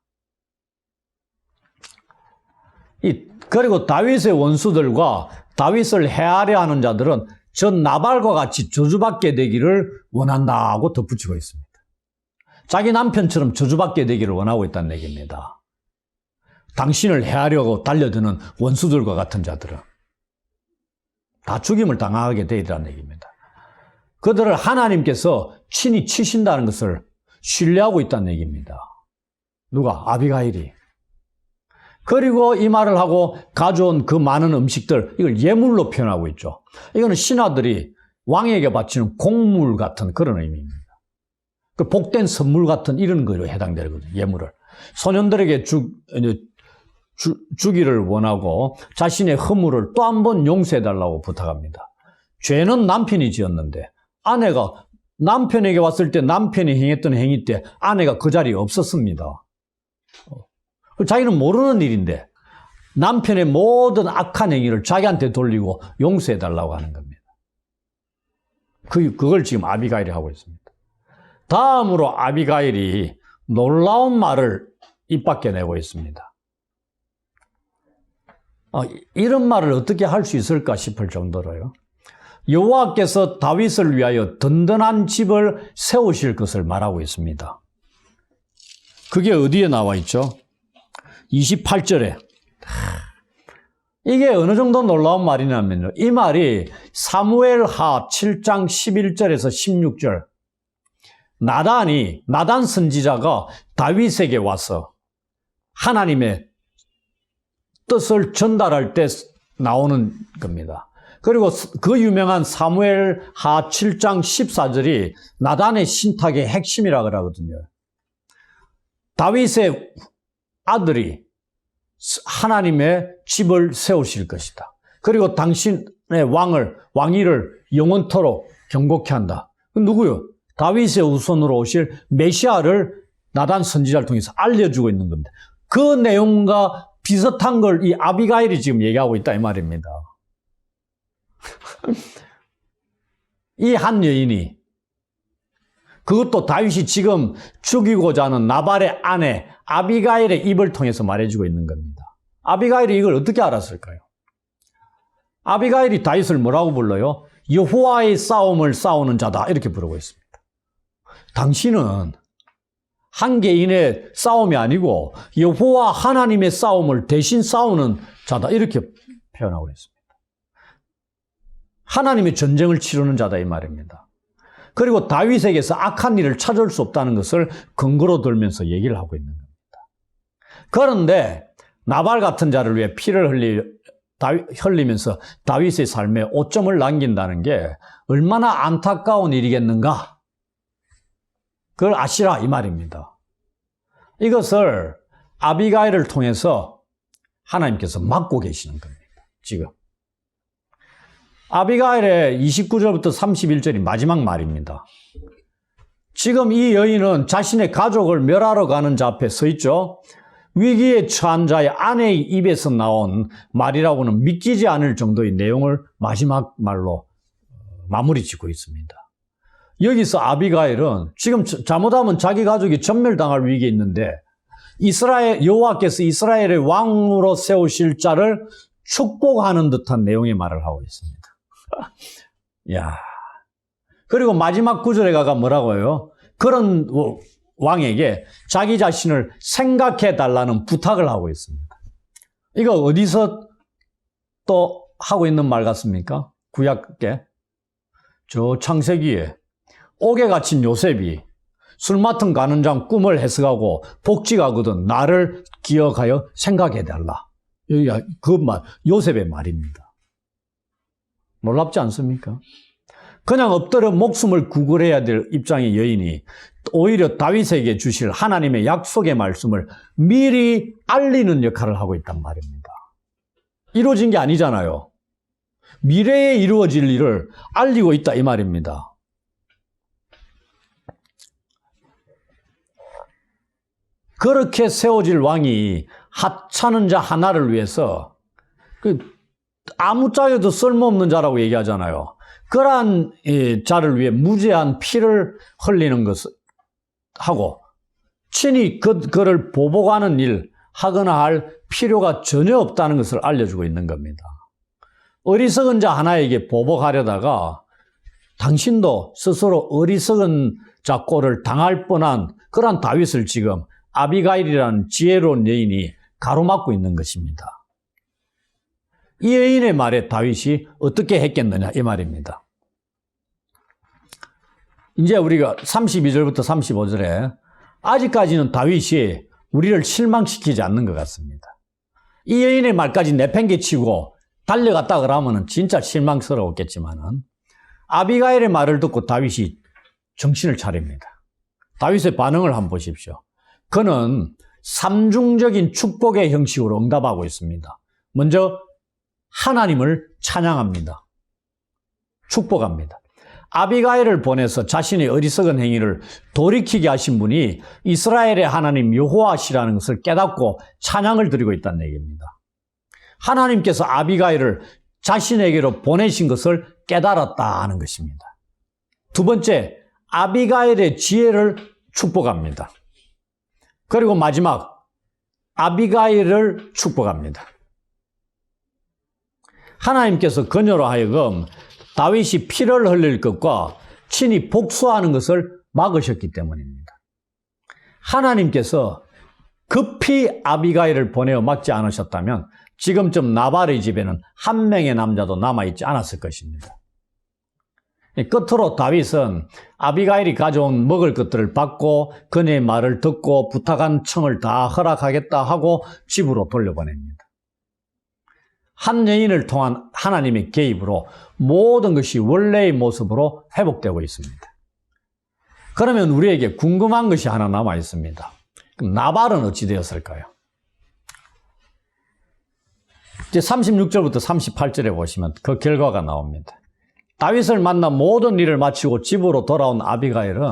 그리고 다윗의 원수들과 다윗을 해하려 하는 자들은 전 나발과 같이 저주받게 되기를 원한다고 덧붙이고 있습니다. 자기 남편처럼 저주받게 되기를 원하고 있다는 얘기입니다. 당신을 해하려고 달려드는 원수들과 같은 자들은 다 죽임을 당하게 되리라는 얘기입니다. 그들을 하나님께서 친히 치신다는 것을 신뢰하고 있다는 얘기입니다. 누가? 아비가일이. 그리고 이 말을 하고 가져온 그 많은 음식들, 이걸 예물로 표현하고 있죠. 이거는 신하들이 왕에게 바치는 곡물 같은 그런 의미입니다. 그 복된 선물 같은 이런 거로 해당되거든요. 예물을. 소년들에게 주기를 원하고 자신의 허물을 또 한 번 용서해달라고 부탁합니다. 죄는 남편이 지었는데 아내가 남편에게 왔을 때 남편이 행했던 행위 때 아내가 그 자리에 없었습니다. 자기는 모르는 일인데 남편의 모든 악한 행위를 자기한테 돌리고 용서해달라고 하는 겁니다. 그걸 지금 아비가일이 하고 있습니다. 다음으로 아비가일이 놀라운 말을 입 밖에 내고 있습니다. 이런 말을 어떻게 할 수 있을까 싶을 정도로요. 여호와께서 다윗을 위하여 든든한 집을 세우실 것을 말하고 있습니다. 그게 어디에 나와 있죠? 28절에. 이게 어느 정도 놀라운 말이냐면요. 이 말이 사무엘하 7장 11절에서 16절. 나단 선지자가 다윗에게 와서 하나님의 뜻을 전달할 때 나오는 겁니다. 그리고 그 유명한 사무엘하 7장 14절이 나단의 신탁의 핵심이라고 하거든요. 다윗의 아들이 하나님의 집을 세우실 것이다. 그리고 당신의 왕위를 영원토록 경고케 한다. 누구요? 다윗의 후손으로 오실 메시아를 나단 선지자를 통해서 알려주고 있는 겁니다. 그 내용과 비슷한 걸 이 아비가일이 지금 얘기하고 있다 이 말입니다. 이 한 여인이 그것도 다윗이 지금 죽이고자 하는 나발의 아내 아비가일의 입을 통해서 말해주고 있는 겁니다. 아비가일이 이걸 어떻게 알았을까요? 아비가일이 다윗을 뭐라고 불러요? 여호와의 싸움을 싸우는 자다 이렇게 부르고 있습니다. 당신은 한 개인의 싸움이 아니고 여호와 하나님의 싸움을 대신 싸우는 자다 이렇게 표현하고 있습니다. 하나님의 전쟁을 치르는 자다 이 말입니다. 그리고 다윗에게서 악한 일을 찾을 수 없다는 것을 근거로 들면서 얘기를 하고 있는 겁니다. 그런데 나발 같은 자를 위해 피를 흘리면서 다윗의 삶에 오점을 남긴다는 게 얼마나 안타까운 일이겠는가? 그걸 아시라 이 말입니다. 이것을 아비가일을 통해서 하나님께서 막고 계시는 겁니다. 지금. 아비가일의 29절부터 31절이 마지막 말입니다. 지금 이 여인은 자신의 가족을 멸하러 가는 자 앞에 서 있죠. 위기에 처한 자의 아내의 입에서 나온 말이라고는 믿기지 않을 정도의 내용을 마지막 말로 마무리 짓고 있습니다. 여기서 아비가일은 지금 잘못하면 자기 가족이 전멸당할 위기에 있는데 여호와께서 이스라엘의 왕으로 세우실 자를 축복하는 듯한 내용의 말을 하고 있습니다. 야. 그리고 마지막 구절에 가가 뭐라고요? 그런 왕에게 자기 자신을 생각해 달라는 부탁을 하고 있습니다. 이거 어디서 또 하고 있는 말 같습니까? 구약에 저 창세기에 옥에 갇힌 요셉이 술 맡은 가는 장 꿈을 해석하고 복직하거든 나를 기억하여 생각해 달라. 여기가 그 말, 요셉의 말입니다. 놀랍지 않습니까? 그냥 엎드려 목숨을 구걸해야 될 입장의 여인이 오히려 다윗에게 주실 하나님의 약속의 말씀을 미리 알리는 역할을 하고 있단 말입니다. 이루어진 게 아니잖아요. 미래에 이루어질 일을 알리고 있다 이 말입니다. 그렇게 세워질 왕이 하찮은 자 하나를 위해서 아무짝에도 쓸모없는 자라고 얘기하잖아요. 그러한 자를 위해 무제한 피를 흘리는 것을 하고 친히 그를 보복하는 일 하거나 할 필요가 전혀 없다는 것을 알려주고 있는 겁니다. 어리석은 자 하나에게 보복하려다가 당신도 스스로 어리석은 자 꼴을 당할 뻔한 그러한 다윗을 지금 아비가일이라는 지혜로운 여인이 가로막고 있는 것입니다. 이 여인의 말에 다윗이 어떻게 했겠느냐 이 말입니다. 이제 우리가 32절부터 35절에 아직까지는 다윗이 우리를 실망시키지 않는 것 같습니다. 이 여인의 말까지 내팽개치고 달려갔다 그러면 진짜 실망스러웠겠지만은 아비가일의 말을 듣고 다윗이 정신을 차립니다. 다윗의 반응을 한번 보십시오. 그는 삼중적인 축복의 형식으로 응답하고 있습니다. 먼저 하나님을 찬양합니다. 축복합니다. 아비가일을 보내서 자신의 어리석은 행위를 돌이키게 하신 분이 이스라엘의 하나님 여호와시라는 것을 깨닫고 찬양을 드리고 있다는 얘기입니다. 하나님께서 아비가일을 자신에게로 보내신 것을 깨달았다 하는 것입니다. 두 번째, 아비가일의 지혜를 축복합니다. 그리고 마지막, 아비가일을 축복합니다. 하나님께서 그녀로 하여금 다윗이 피를 흘릴 것과 친히 복수하는 것을 막으셨기 때문입니다. 하나님께서 급히 아비가일을 보내어 막지 않으셨다면 지금쯤 나발의 집에는 한 명의 남자도 남아있지 않았을 것입니다. 끝으로 다윗은 아비가일이 가져온 먹을 것들을 받고 그녀의 말을 듣고 부탁한 청을 다 허락하겠다 하고 집으로 돌려보냅니다. 한 여인을 통한 하나님의 개입으로 모든 것이 원래의 모습으로 회복되고 있습니다. 그러면 우리에게 궁금한 것이 하나 남아 있습니다. 그럼 나발은 어찌 되었을까요? 이제 36절부터 38절에 보시면 그 결과가 나옵니다. 다윗을 만나 모든 일을 마치고 집으로 돌아온 아비가일은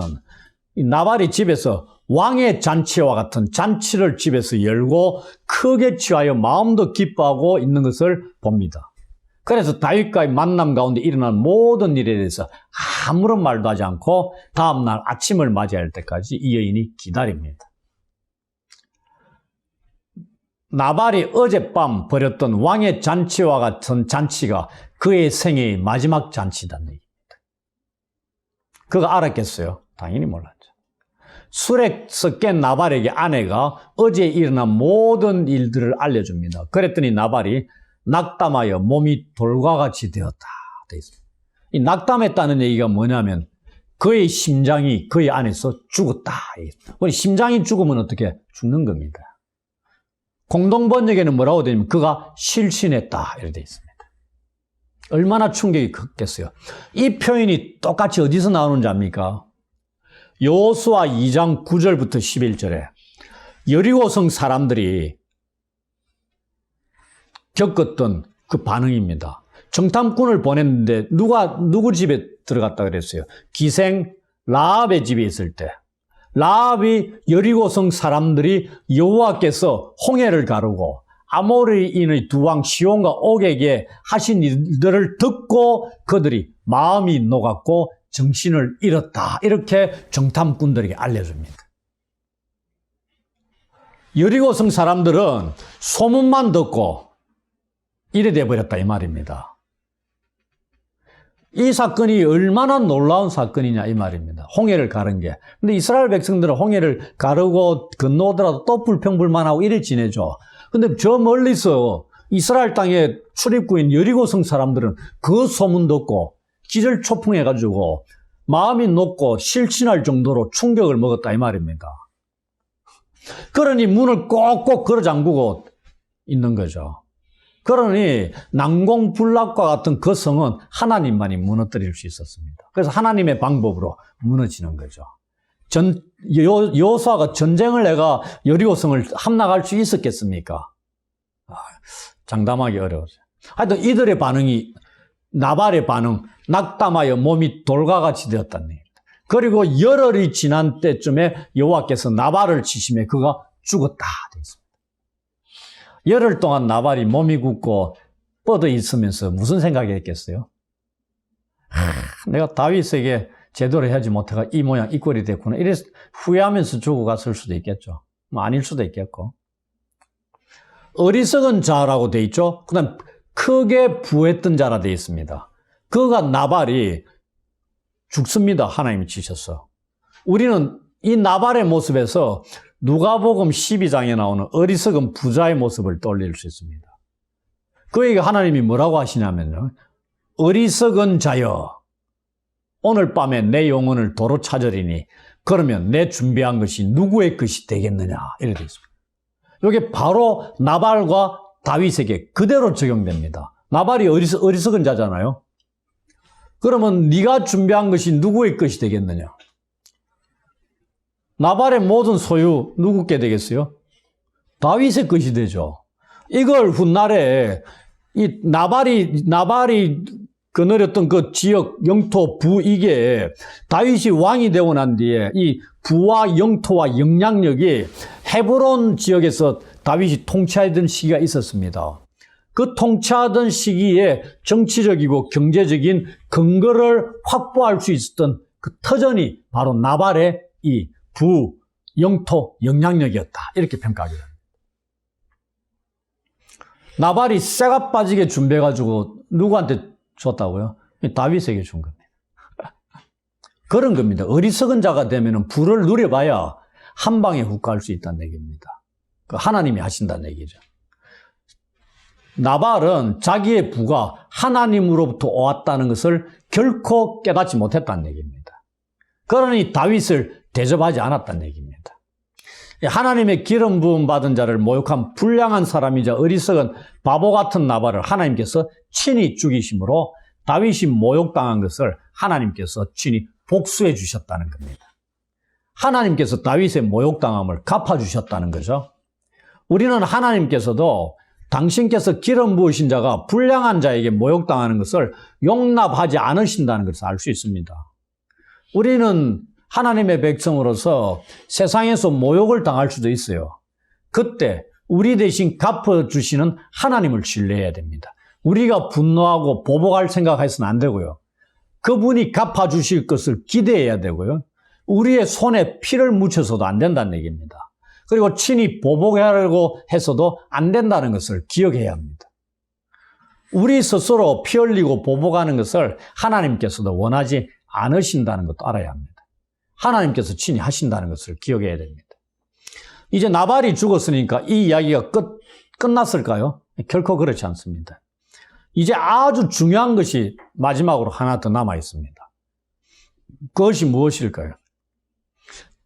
나발이 집에서 왕의 잔치와 같은 잔치를 집에서 열고 크게 취하여 마음도 기뻐하고 있는 것을 봅니다. 그래서 다윗과의 만남 가운데 일어난 모든 일에 대해서 아무런 말도 하지 않고 다음날 아침을 맞이할 때까지 이 여인이 기다립니다. 나발이 어젯밤 벌였던 왕의 잔치와 같은 잔치가 그의 생애의 마지막 잔치다는 얘기입니다. 그가 알았겠어요? 당연히 몰랐죠. 술에서 깬 나발에게 아내가 어제 일어난 모든 일들을 알려줍니다. 그랬더니 나발이 낙담하여 몸이 돌과 같이 되었다. 되어 있습니다. 이 낙담했다는 얘기가 뭐냐면 그의 심장이 그의 안에서 죽었다. 심장이 죽으면 어떻게 죽는 겁니다. 공동번역에는 뭐라고 되냐면 그가 실신했다 이렇게 되어 있습니다. 얼마나 충격이 컸겠어요. 이 표현이 똑같이 어디서 나오는지 압니까? 여호수아 2장 9절부터 11절에 여리고성 사람들이 겪었던 그 반응입니다. 정탐꾼을 보냈는데 누구 집에 들어갔다 그랬어요? 기생 라합의 집에 있을 때 라합이 여리고성 사람들이 여호와께서 홍해를 가르고 아모리인의 두 왕 시온과 옥에게 하신 일들을 듣고 그들이 마음이 녹았고 정신을 잃었다. 이렇게 정탐꾼들에게 알려줍니다. 여리고성 사람들은 소문만 듣고 이래 돼버렸다 이 말입니다. 이 사건이 얼마나 놀라운 사건이냐 이 말입니다. 홍해를 가른 게. 근데 이스라엘 백성들은 홍해를 가르고 건너오더라도 또 불평불만하고 이래 지내죠. 근데 저 멀리서 이스라엘 땅에 출입구인 여리고성 사람들은 그 소문 듣고 기절초풍해가지고 마음이 녹고 실신할 정도로 충격을 먹었다 이 말입니다. 그러니 문을 꼭꼭 걸어 잠그고 있는 거죠. 그러니 난공불락과 같은 그 성은 하나님만이 무너뜨릴 수 있었습니다. 그래서 하나님의 방법으로 무너지는 거죠. 여호수아가 전쟁을 해가 여리고성을 함락할 수 있었겠습니까? 장담하기 어려워요. 하여튼 이들의 반응이 나발의 반응, 낙담하여 몸이 돌과 같이 되었다는 얘기입니다. 그리고 열흘이 지난 때쯤에 여호와께서 나발을 치심에 그가 죽었다 되어 있습니다. 열흘 동안 나발이 몸이 굳고 뻗어 있으면서 무슨 생각이 했겠어요? 내가 다윗에게 제대로 하지 못해가 이 모양 이 꼴이 됐구나. 이래서 후회하면서 죽어갔을 수도 있겠죠. 뭐 아닐 수도 있겠고. 어리석은 자라고 돼 있죠. 그 다음 크게 부했던 자라 돼 있습니다. 그가 나발이 죽습니다. 하나님이 치셔서. 우리는 이 나발의 모습에서 누가복음 12장에 나오는 어리석은 부자의 모습을 떠올릴 수 있습니다. 그에게 하나님이 뭐라고 하시냐면요. 어리석은 자여, 오늘 밤에 내 영혼을 도로 찾으리니 그러면 내 준비한 것이 누구의 것이 되겠느냐 이렇게 되어 있습니다. 이게 바로 나발과 다윗에게 그대로 적용됩니다. 나발이 어리석은 자잖아요. 그러면 네가 준비한 것이 누구의 것이 되겠느냐? 나발의 모든 소유 누구께 되겠어요? 다윗의 것이 되죠. 이걸 훗날에 이 나발이 거느렸던 그 지역 영토 부 이게 다윗이 왕이 되고 난 뒤에 이 부와 영토와 영향력이 헤브론 지역에서 다윗이 통치하던 시기가 있었습니다. 그 통치하던 시기에 정치적이고 경제적인 근거를 확보할 수 있었던 그 터전이 바로 나발의 이 부, 영토, 영향력이었다. 이렇게 평가하게 됩니다. 나발이 쇠가 빠지게 준비해가지고 누구한테 줬다고요? 다윗에게 준 겁니다. 그런 겁니다. 어리석은 자가 되면 부를 누려봐야 한 방에 훅 갈 수 있다는 얘기입니다. 하나님이 하신다는 얘기죠. 나발은 자기의 부가 하나님으로부터 왔다는 것을 결코 깨닫지 못했다는 얘기입니다. 그러니 다윗을 대접하지 않았다는 얘기입니다. 하나님의 기름 부음 받은 자를 모욕한 불량한 사람이자 어리석은 바보 같은 나발을 하나님께서 친히 죽이심으로 다윗이 모욕당한 것을 하나님께서 친히 복수해 주셨다는 겁니다. 하나님께서 다윗의 모욕당함을 갚아주셨다는 거죠. 우리는 하나님께서도 당신께서 기름 부으신 자가 불량한 자에게 모욕당하는 것을 용납하지 않으신다는 것을 알 수 있습니다. 우리는 하나님의 백성으로서 세상에서 모욕을 당할 수도 있어요. 그때 우리 대신 갚아주시는 하나님을 신뢰해야 됩니다. 우리가 분노하고 보복할 생각해서는 안 되고요. 그분이 갚아주실 것을 기대해야 되고요. 우리의 손에 피를 묻혀서도 안 된다는 얘기입니다. 그리고 친히 보복하려고 해서도 안 된다는 것을 기억해야 합니다. 우리 스스로 피 흘리고 보복하는 것을 하나님께서도 원하지 않으신다는 것도 알아야 합니다. 하나님께서 친히 하신다는 것을 기억해야 됩니다. 이제 나발이 죽었으니까 이 이야기가 끝났을까요? 결코 그렇지 않습니다. 이제 아주 중요한 것이 마지막으로 하나 더 남아 있습니다. 그것이 무엇일까요?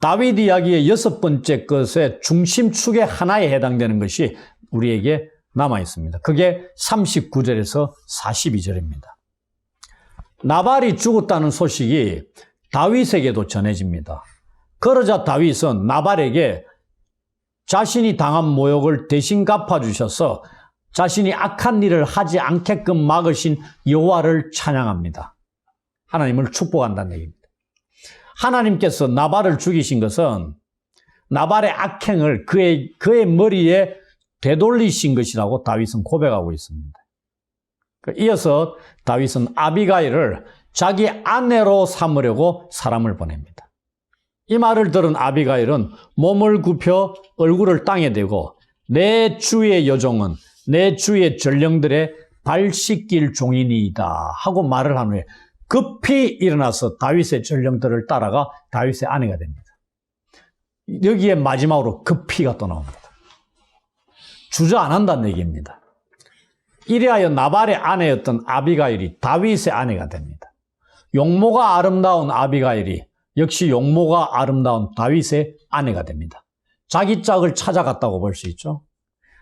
다윗 이야기의 6번째 것의 중심축의 하나에 해당되는 것이 우리에게 남아 있습니다. 그게 39절에서 42절입니다. 나발이 죽었다는 소식이 다윗에게도 전해집니다. 그러자 다윗은 나발에게 자신이 당한 모욕을 대신 갚아주셔서 자신이 악한 일을 하지 않게끔 막으신 여호와를 찬양합니다. 하나님을 축복한다는 얘기입니다. 하나님께서 나발을 죽이신 것은 나발의 악행을 그의 머리에 되돌리신 것이라고 다윗은 고백하고 있습니다. 이어서 다윗은 아비가일을 자기 아내로 삼으려고 사람을 보냅니다. 이 말을 들은 아비가일은 몸을 굽혀 얼굴을 땅에 대고 내 주의 여종은 내 주의 전령들의 발 씻길 종이니이다 하고 말을 한 후에 급히 일어나서 다윗의 전령들을 따라가 다윗의 아내가 됩니다. 여기에 마지막으로 급히가 또 나옵니다. 주저안한다는 얘기입니다. 이리하여 나발의 아내였던 아비가일이 다윗의 아내가 됩니다. 용모가 아름다운 아비가일이 역시 용모가 아름다운 다윗의 아내가 됩니다. 자기 짝을 찾아갔다고 볼 수 있죠.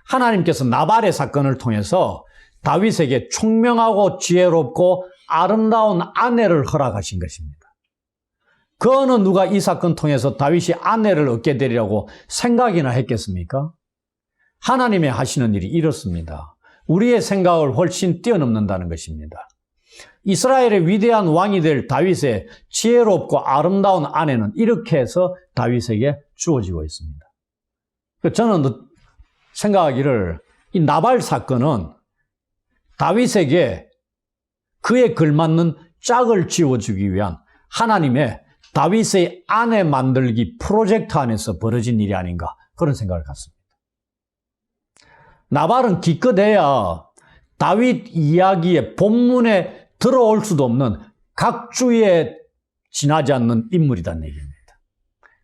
하나님께서 나발의 사건을 통해서 다윗에게 총명하고 지혜롭고 아름다운 아내를 허락하신 것입니다. 그 어느 누가 이 사건 통해서 다윗이 아내를 얻게 되리라고 생각이나 했겠습니까? 하나님의 하시는 일이 이렇습니다. 우리의 생각을 훨씬 뛰어넘는다는 것입니다. 이스라엘의 위대한 왕이 될 다윗의 지혜롭고 아름다운 아내는 이렇게 해서 다윗에게 주어지고 있습니다. 저는 생각하기를 이 나발 사건은 다윗에게 그에 걸맞는 짝을 지어주기 위한 하나님의 다윗의 아내 만들기 프로젝트 안에서 벌어진 일이 아닌가 그런 생각을 갖습니다. 나발은 기껏해야 다윗 이야기의 본문에 들어올 수도 없는 각주에 지나지 않는 인물이라는 얘기입니다.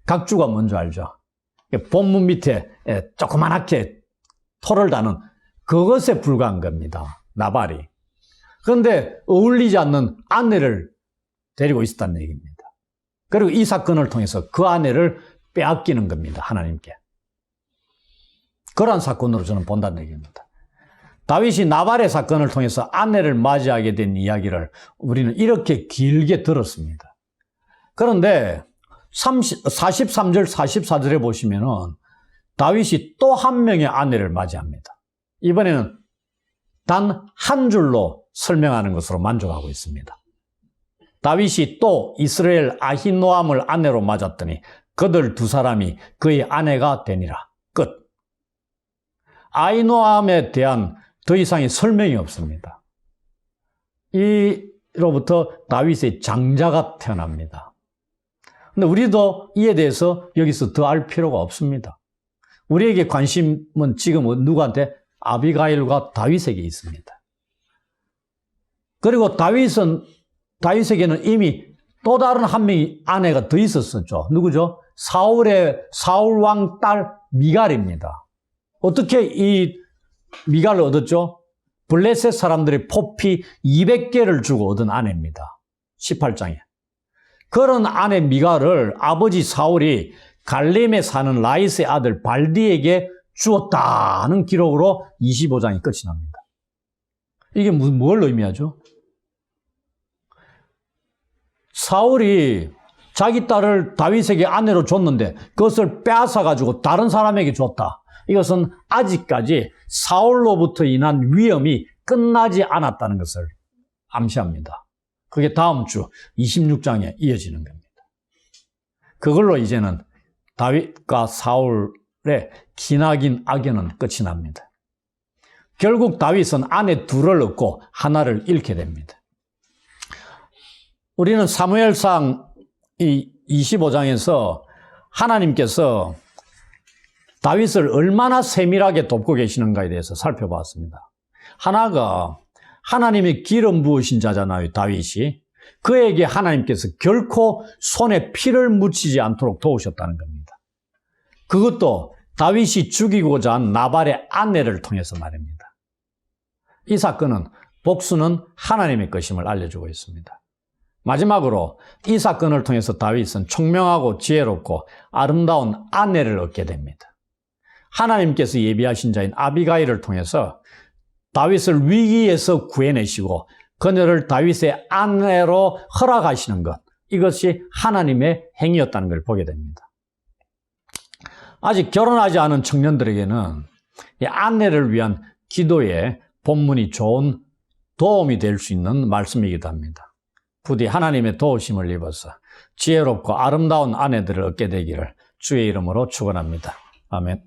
각주가 뭔지 알죠? 본문 밑에 조그만하게 토를 다는 그것에 불과한 겁니다. 나발이. 그런데 어울리지 않는 아내를 데리고 있었다는 얘기입니다. 그리고 이 사건을 통해서 그 아내를 빼앗기는 겁니다. 하나님께. 그러한 사건으로 저는 본다는 얘기입니다. 다윗이 나발의 사건을 통해서 아내를 맞이하게 된 이야기를 우리는 이렇게 길게 들었습니다. 그런데 43절, 44절에 보시면은 다윗이 또 한 명의 아내를 맞이합니다. 이번에는 단 한 줄로 설명하는 것으로 만족하고 있습니다. 다윗이 또 이스라엘 아히노암을 아내로 맞았더니 그들 두 사람이 그의 아내가 되니라. 끝. 아히노암에 대한 더 이상의 설명이 없습니다. 이로부터 다윗의 장자가 태어납니다. 근데 우리도 이에 대해서 여기서 더 알 필요가 없습니다. 우리에게 관심은 지금 누구한테? 아비가일과 다윗에게 있습니다. 그리고 다윗에게는 이미 또 다른 한 명의 아내가 더 있었었죠. 누구죠? 사울 왕 딸 미갈입니다. 어떻게 이 미갈을 얻었죠? 블레셋 사람들이 포피 200개를 주고 얻은 아내입니다. 18장에. 그런 아내 미갈을 아버지 사울이 갈림에 사는 라이스의 아들 발디에게 주었다는 기록으로 25장이 끝이 납니다. 이게 뭘 의미하죠? 사울이 자기 딸을 다윗에게 아내로 줬는데 그것을 빼앗아가지고 다른 사람에게 줬다. 이것은 아직까지 사울로부터 인한 위험이 끝나지 않았다는 것을 암시합니다. 그게 다음 주 26장에 이어지는 겁니다. 그걸로 이제는 다윗과 사울의 기나긴 악연은 끝이 납니다. 결국 다윗은 아내 둘을 얻고 하나를 잃게 됩니다. 우리는 사무엘상 25장에서 하나님께서 다윗을 얼마나 세밀하게 돕고 계시는가에 대해서 살펴봤습니다. 하나가 하나님의 기름 부으신 자잖아요, 다윗이. 그에게 하나님께서 결코 손에 피를 묻히지 않도록 도우셨다는 겁니다. 그것도 다윗이 죽이고자 한 나발의 아내를 통해서 말입니다. 이 사건은 복수는 하나님의 것임을 알려주고 있습니다. 마지막으로 이 사건을 통해서 다윗은 총명하고 지혜롭고 아름다운 아내를 얻게 됩니다. 하나님께서 예비하신 자인 아비가일을 통해서 다윗을 위기에서 구해내시고 그녀를 다윗의 아내로 허락하시는 것, 이것이 하나님의 행위였다는 걸 보게 됩니다. 아직 결혼하지 않은 청년들에게는 이 아내를 위한 기도의 본문이 좋은 도움이 될 수 있는 말씀이기도 합니다. 부디 하나님의 도우심을 입어서 지혜롭고 아름다운 아내들을 얻게 되기를 주의 이름으로 축원합니다. 아멘.